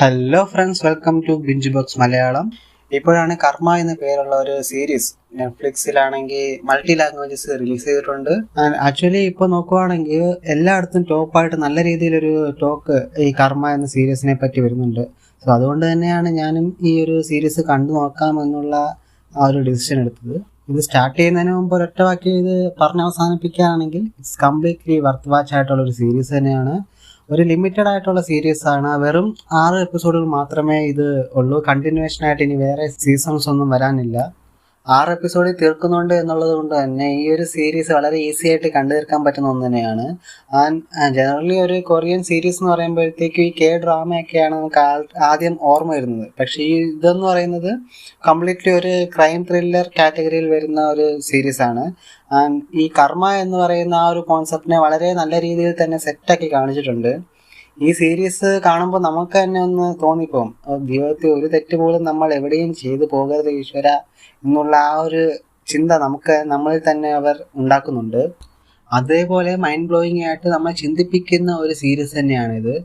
Hello friends, welcome to binge box Malayalam. ഇപ്പോഴാണ് കർമ്മ എന്ന പേരുള്ള ഒരു സീരീസ് നെറ്റ്ഫ്ലിക്സിലാണെങ്കിൽ മൾട്ടി ലാംഗ്വേജസ് റിലീസ് ചെയ്തിട്ടുണ്ട്. ആക്ച്വലി ഇപ്പോൾ നോക്കുവാണെങ്കിൽ എല്ലായിടത്തും ടോപ്പായിട്ട് നല്ല രീതിയിലൊരു ടോക്ക് ഈ കർമ്മ എന്ന സീരീസിനെ പറ്റി വരുന്നുണ്ട്. സോ അതുകൊണ്ട് തന്നെയാണ് ഞാനും ഈ ഒരു സീരീസ് കണ്ടു നോക്കാമെന്നുള്ള ആ ഒരു ഡിസിഷൻ എടുത്തത്. ഇത് സ്റ്റാർട്ട് ചെയ്യുന്നതിന് മുമ്പ് ഒരൊറ്റ വാക്കി ഇത് പറഞ്ഞ് അവസാനിപ്പിക്കുകയാണെങ്കിൽ ഇറ്റ്സ് കംപ്ലീറ്റ്ലി വർത്ത് വാച്ച് ആയിട്ടുള്ള ഒരു സീരീസ് തന്നെയാണ്. ഒരു ലിമിറ്റഡ് ആയിട്ടുള്ള സീരീസ് ആണ്. വെറും 6 എപ്പിസോഡുകൾ മാത്രമേ ഇത് ഉള്ളൂ. കണ്ടിന്യൂവേഷൻ ആയിട്ട് ഇനി വേറെ സീസൺസ് ഒന്നും വരാനില്ല. 6 എപ്പിസോഡിൽ തീർക്കുന്നുണ്ട് എന്നുള്ളത് കൊണ്ട് തന്നെ ഈ ഒരു സീരീസ് വളരെ ഈസി ആയിട്ട് കണ്ടു തീർക്കാൻ പറ്റുന്ന ഒന്ന് തന്നെയാണ്. ജനറലി ഒരു കൊറിയൻ സീരീസ് എന്ന് പറയുമ്പോഴത്തേക്കും ഈ ഡ്രാമയൊക്കെയാണ് നമുക്ക് ആദ്യം ഓർമ്മ വരുന്നത്. പക്ഷേ ഈ ഇതെന്ന് പറയുന്നത് കംപ്ലീറ്റ്ലി ഒരു ക്രൈം ത്രില്ലർ കാറ്റഗറിയിൽ വരുന്ന ഒരു സീരീസ് ആണ്. ഈ കർമ്മ എന്ന് പറയുന്ന ആ ഒരു കോൺസെപ്റ്റിനെ വളരെ നല്ല രീതിയിൽ തന്നെ സെറ്റാക്കി കാണിച്ചിട്ടുണ്ട്. ഈ സീരീസ് കാണുമ്പോൾ നമുക്ക് തന്നെ ഒന്ന് തോന്നിപ്പോകും, ജീവിതത്തിൽ ഒരു തെറ്റ് പോലും നമ്മൾ എവിടെയും ചെയ്തു പോകരുത് ഈശ്വര എന്നുള്ള ആ ഒരു ചിന്ത നമ്മളിൽ തന്നെ അവർ ഉണ്ടാക്കുന്നുണ്ട്. അതേപോലെ മൈൻഡ് ബ്ലോയിങ് ആയിട്ട് നമ്മൾ ചിന്തിപ്പിക്കുന്ന ഒരു സീരീസ് തന്നെയാണിത്.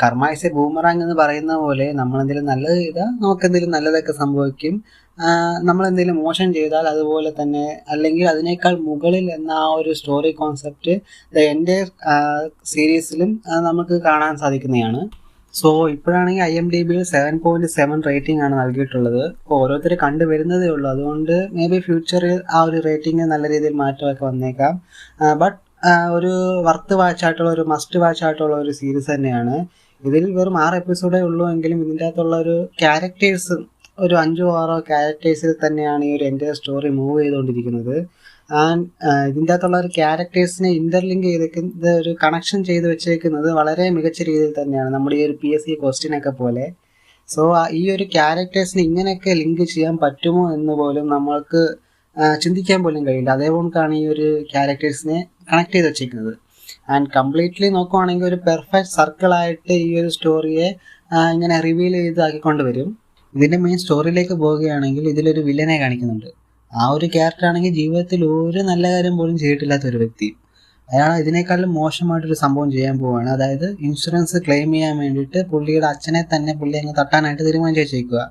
കർമ്മ ഇസ് എ ബൂമറാങ് എന്ന് പറയുന്ന പോലെ നമ്മളെന്തെങ്കിലും നല്ലത് ചെയ്താൽ നമുക്കെന്തെങ്കിലും നല്ലതൊക്കെ സംഭവിക്കും. നമ്മളെന്തെങ്കിലും മോശം ചെയ്താൽ അതുപോലെ തന്നെ, അല്ലെങ്കിൽ അതിനേക്കാൾ മുകളിൽ എന്ന ആ ഒരു സ്റ്റോറി കോൺസെപ്റ്റ് എൻ്റെ സീരീസിലും നമുക്ക് കാണാൻ സാധിക്കുന്നതാണ്. സോ ഇപ്പോഴാണെങ്കിൽ IMDbയിൽ 7.7 റേറ്റിംഗ് ആണ് നൽകിയിട്ടുള്ളത്. ഇപ്പോൾ ഓരോരുത്തർ കണ്ടുവരുന്നതേ ഉള്ളൂ. അതുകൊണ്ട് മേ ബി ഫ്യൂച്ചറിൽ ആ ഒരു റേറ്റിംഗ് നല്ല രീതിയിൽ മാറ്റമൊക്കെ വന്നേക്കാം. ബട്ട് ഒരു വർത്ത് വാച്ചായിട്ടുള്ള ഒരു മസ്റ്റ് വാച്ചായിട്ടുള്ള ഒരു സീരീസ് തന്നെയാണ്. ഇതിൽ വെറും 6 എപ്പിസോഡേ ഉള്ളൂ എങ്കിലും ഇതിൻ്റെ അകത്തുള്ള ഒരു ക്യാരക്ടേഴ്സ് ഒരു 5-6 ക്യാരക്ടേഴ്സിൽ തന്നെയാണ് ഈ ഒരു എൻ്റെ സ്റ്റോറി മൂവ് ചെയ്തുകൊണ്ടിരിക്കുന്നത്. ഇതിൻ്റെ അകത്തുള്ള ഒരു ക്യാരക്ടേഴ്സിനെ ഇന്റർലിങ്ക് ചെയ്തേക്കുന്നത്, ഒരു കണക്ഷൻ ചെയ്ത് വെച്ചേക്കുന്നത് വളരെ മികച്ച രീതിയിൽ തന്നെയാണ്, നമ്മുടെ ഈ ഒരു PSC ക്വസ്റ്റ്യനൊക്കെ പോലെ. സോ ഈ ഒരു ക്യാരക്ടേഴ്സിനെ ഇങ്ങനെയൊക്കെ ലിങ്ക് ചെയ്യാൻ പറ്റുമോ എന്ന് പോലും നമ്മൾക്ക് ചിന്തിക്കാൻ പോലും കഴിയില്ല. അതേപോലെയാണ് ഈ ഒരു ക്യാരക്ടേഴ്സിനെ കണക്ട് ചെയ്ത് വെച്ചേക്കുന്നത്. കംപ്ലീറ്റ്ലി നോക്കുവാണെങ്കിൽ ഒരു പെർഫെക്റ്റ് സർക്കിളായിട്ട് ഈ ഒരു സ്റ്റോറിയെ ഇങ്ങനെ റിവീൽ ചെയ്ത് ആക്കിക്കൊണ്ട് വരും. ഇതിൻ്റെ മെയിൻ സ്റ്റോറിയിലേക്ക് പോവുകയാണെങ്കിൽ ഇതിലൊരു വില്ലനെ കാണിക്കുന്നുണ്ട്. ആ ഒരു ക്യാരക്ടർ ആണെങ്കിൽ ജീവിതത്തിൽ ഒരു നല്ല കാര്യം പോലും ചെയ്തിട്ടില്ലാത്ത ഒരു വ്യക്തി. അയാൾ ഇതിനേക്കാളും മോശമായിട്ടൊരു സംഭവം ചെയ്യാൻ പോവുകയാണ്. അതായത് ഇൻഷുറൻസ് ക്ലെയിം ചെയ്യാൻ വേണ്ടിയിട്ട് പുള്ളിയുടെ അച്ഛനെ തന്നെ പുള്ളി അങ്ങ് തട്ടാനായിട്ട് തീരുമാനിച്ചു വെച്ചേക്കുക.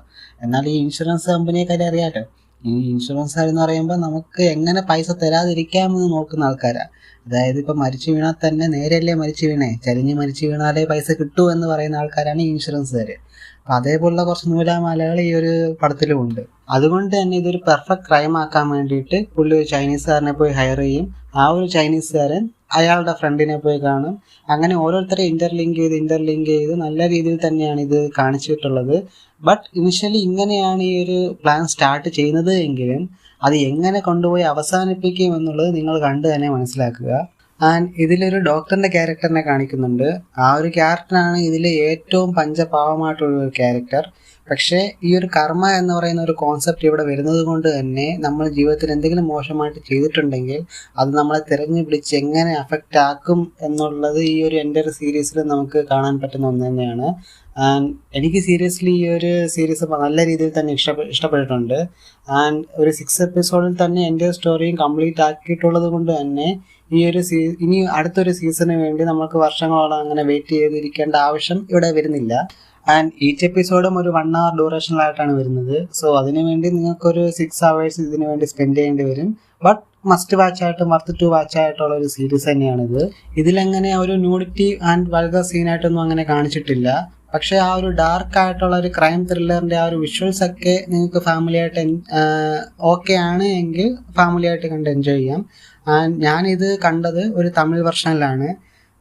എന്നാൽ ഈ ഇൻഷുറൻസ് കമ്പനിയെക്കാരെ അറിയാമല്ലോ, ഈ ഇൻഷുറൻസ് എന്ന് പറയുമ്പോൾ നമുക്ക് എങ്ങനെ പൈസ തരാതിരിക്കാമെന്ന് നോക്കുന്ന ആൾക്കാരാണ്. അതായത് ഇപ്പം മരിച്ചു വീണാൽ തന്നെ നേരെയല്ലേ മരിച്ചു വീണേ, ചരിഞ്ഞ് മരിച്ചു വീണാലേ പൈസ കിട്ടൂ എന്ന് പറയുന്ന ആൾക്കാരാണ് ഈ ഇൻഷുറൻസുകാർ. അപ്പം അതേപോലുള്ള കുറച്ച് നൂലാമാലകൾ ഈ ഒരു പടത്തിലും ഉണ്ട്. അതുകൊണ്ട് തന്നെ ഇതൊരു പെർഫെക്റ്റ് ക്രൈം ആക്കാൻ വേണ്ടിയിട്ട് പുള്ളി ഒരു ചൈനീസുകാരനെ പോയി ഹയർ ചെയ്യും. ആ ഒരു ചൈനീസുകാരൻ അയാളുടെ ഫ്രണ്ടിനെ പോയി കാണും. അങ്ങനെ ഓരോരുത്തരെ ഇന്റർലിങ്ക് ചെയ്ത് നല്ല രീതിയിൽ തന്നെയാണ് ഇത് കാണിച്ചിട്ടുള്ളത്. ബട്ട് ഇനിഷ്യലി ഇങ്ങനെയാണ് ഈ ഒരു പ്ലാൻ സ്റ്റാർട്ട് ചെയ്യുന്നത് എങ്കിലും അത് എങ്ങനെ കൊണ്ടുപോയി അവസാനിപ്പിക്കും എന്നുള്ളത് നിങ്ങൾ കണ്ടു തന്നെ മനസ്സിലാക്കുക. ഇതിലൊരു ഡോക്ടറിന്റെ ക്യാരക്ടറിനെ കാണിക്കുന്നുണ്ട്. ആ ഒരു ക്യാരക്ടറാണ് ഇതിൽ ഏറ്റവും പഞ്ചപാവമായിട്ടുള്ള ഒരു ക്യാരക്ടർ. പക്ഷേ ഈ ഒരു കർമ്മ എന്ന് പറയുന്ന ഒരു കോൺസെപ്റ്റ് ഇവിടെ വരുന്നത് കൊണ്ട് തന്നെ നമ്മൾ ജീവിതത്തിൽ എന്തെങ്കിലും മോശമായിട്ട് ചെയ്തിട്ടുണ്ടെങ്കിൽ അത് നമ്മളെ തിരഞ്ഞു പിടിച്ച് എങ്ങനെ അഫക്റ്റ് ആക്കും എന്നുള്ളത് ഈ ഒരു എൻ്റെ ഒരു സീരീസിൽ നമുക്ക് കാണാൻ പറ്റുന്ന ഒന്ന് തന്നെയാണ്. എനിക്ക് സീരിയസ്ലി ഈ ഒരു സീരീസ് നല്ല രീതിയിൽ തന്നെ ഇഷ്ടപ്പെട്ടിട്ടുണ്ട്. ഒരു 6 എപ്പിസോഡിൽ തന്നെ എൻ്റെ സ്റ്റോറിയും കംപ്ലീറ്റ് ആക്കിയിട്ടുള്ളത് കൊണ്ട് തന്നെ ഈ ഒരു ഇനി അടുത്തൊരു സീസണിന് വേണ്ടി നമുക്ക് വർഷങ്ങളോളം അങ്ങനെ വെയിറ്റ് ചെയ്തിരിക്കേണ്ട ആവശ്യം ഇവിടെ വരുന്നില്ല. ഈച്ച് എപ്പിസോഡും ഒരു 1 hour ഡ്യൂറേഷനിലായിട്ടാണ് വരുന്നത്. സോ അതിനുവേണ്ടി നിങ്ങൾക്കൊരു 6 hours ഇതിനു വേണ്ടി സ്പെൻഡ് ചെയ്യേണ്ടി വരും. ബട്ട് മസ്റ്റ് വാച്ചായിട്ടും വർത്ത് ടു വാച്ചായിട്ടുള്ള ഒരു സീരീസ് തന്നെയാണിത്. ഇതിലങ്ങനെ ഒരു ന്യൂഡിറ്റി ആൻഡ് വൾഗർ സീനായിട്ടൊന്നും അങ്ങനെ കാണിച്ചിട്ടില്ല. പക്ഷേ ആ ഒരു ഡാർക്ക് ആയിട്ടുള്ള ഒരു ക്രൈം ത്രില്ലറിൻ്റെ ആ ഒരു വിഷ്വൽസ് ഒക്കെ നിങ്ങൾക്ക് ഫാമിലിയായിട്ട് ഓക്കെ ആണ് എങ്കിൽ ഫാമിലിയായിട്ട് കണ്ട് എൻജോയ് ചെയ്യാം. ഞാനിത് കണ്ടത് ഒരു തമിഴ് വെർഷനിലാണ്.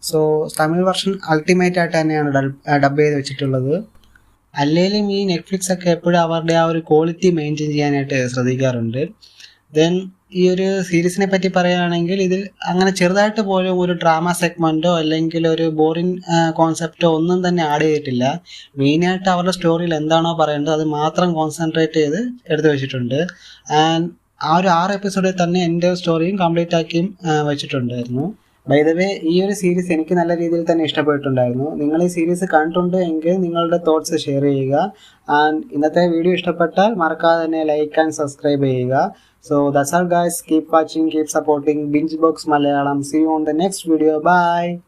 സോ തമിഴ് വെർഷൻ അൾട്ടിമേറ്റ് ആയിട്ട് തന്നെയാണ് ഡബ് ചെയ്ത് വെച്ചിട്ടുള്ളത്. അല്ലെങ്കിലും ഈ നെറ്റ്ഫ്ലിക്സ് ഒക്കെ എപ്പോഴും അവരുടെ ആ ഒരു ക്വാളിറ്റി മെയിൻറ്റെയിൻ ചെയ്യാനായിട്ട് ശ്രദ്ധിക്കാറുണ്ട്. ദെൻ ഈ ഒരു സീരീസിനെ പറ്റി പറയുകയാണെങ്കിൽ ഇതിൽ അങ്ങനെ ചെറുതായിട്ട് പോലും ഒരു ഡ്രാമ സെഗ്മെൻറ്റോ അല്ലെങ്കിൽ ഒരു ബോറിംഗ് കോൺസെപ്റ്റോ ഒന്നും തന്നെ ആഡ് ചെയ്തിട്ടില്ല. മെയിനായിട്ട് അവരുടെ സ്റ്റോറിയിൽ എന്താണോ പറയേണ്ടത് അത് മാത്രം കോൺസെൻട്രേറ്റ് ചെയ്ത് എടുത്തു വെച്ചിട്ടുണ്ട്. ആ ഒരു 6 എപ്പിസോഡിൽ തന്നെ എൻ്റെ സ്റ്റോറിയും കംപ്ലീറ്റ് ആക്കിയും വെച്ചിട്ടുണ്ടായിരുന്നു. ബൈ ദ വേ ഈ ഒരു സീരീസ് എനിക്ക് നല്ല രീതിയിൽ തന്നെ ഇഷ്ടപ്പെട്ടിട്ടുണ്ടായിരുന്നു. നിങ്ങൾ ഈ സീരീസ് കണ്ടിട്ടുണ്ട് എങ്കിൽ നിങ്ങളുടെ തോട്ട്സ് ഷെയർ ചെയ്യുക. ഇന്നത്തെ വീഡിയോ ഇഷ്ടപ്പെട്ടാൽ മറക്കാതെ തന്നെ ലൈക്ക് ആൻഡ് സബ്സ്ക്രൈബ് ചെയ്യുക. So that's all guys, keep watching, keep supporting ബിഞ്ച് box Malayalam. See you on the next video. Bye.